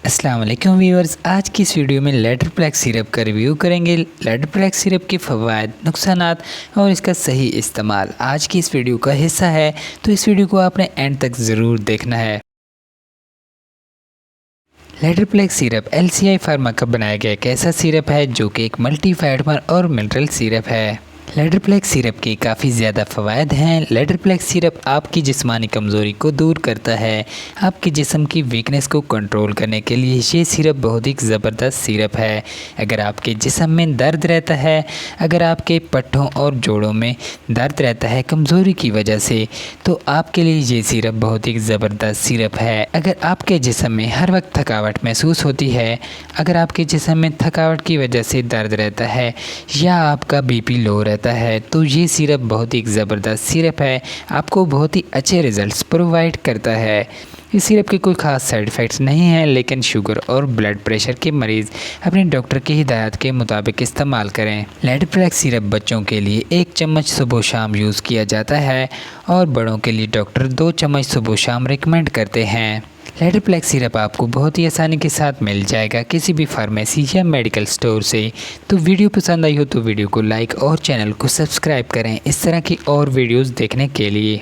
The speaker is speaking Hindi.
अस्सलाम वालेकुम व्यूअर्स, आज की इस वीडियो में लेटरप्लेक्स सिरप का रिव्यू करेंगे। लेटरप्लेक्स सिरप के फ़वाइद, नुकसानात और इसका सही इस्तेमाल आज की इस वीडियो का हिस्सा है, तो इस वीडियो को आपने एंड तक ज़रूर देखना है। लेटरप्लेक्स सिरप LCI फार्मा का बनाया गया एक ऐसा सिरप है जो कि एक मल्टी फाइटमर और मिनरल सिरप है। लेटरप्लेक्स सिरप के काफ़ी ज़्यादा फ़वाइद हैं। लेटरप्लेक्स सिरप आपकी जिस्मानी कमज़ोरी को दूर करता है। आपके जिस्म की वीकनेस को कंट्रोल करने के लिए ये सिरप बहुत ही ज़बरदस्त सिरप है। अगर आपके जिस्म में दर्द रहता है, अगर आपके पट्ठों और जोड़ों में दर्द रहता है कमज़ोरी की वजह से, तो आपके लिए ये सिरप बहुत ही ज़बरदस्त सिरप है। अगर आपके जिस्म में हर वक्त थकावट महसूस होती है, अगर आपके जिस्म में थकावट की वजह से दर्द रहता है या आपका BP लो रहता है, तो ये सिरप बहुत ही ज़बरदस्त सिरप है, आपको बहुत ही अच्छे रिज़ल्ट्स प्रोवाइड करता है। इस सिरप के कोई ख़ास साइड इफ़ेक्ट्स नहीं हैं, लेकिन शुगर और ब्लड प्रेशर के मरीज़ अपने डॉक्टर की हिदायत के मुताबिक इस्तेमाल करें। लेटरप्लेक्स सिरप बच्चों के लिए 1 चम्मच सुबह शाम यूज़ किया जाता है और बड़ों के लिए डॉक्टर 2 चम्मच सुबह शाम रिकमेंड करते हैं। लेटरप्लेक्स सिरप आपको बहुत ही आसानी के साथ मिल जाएगा किसी भी फार्मेसी या मेडिकल स्टोर से। तो वीडियो पसंद आई हो तो वीडियो को लाइक और चैनल को सब्सक्राइब करें इस तरह की और वीडियोस देखने के लिए।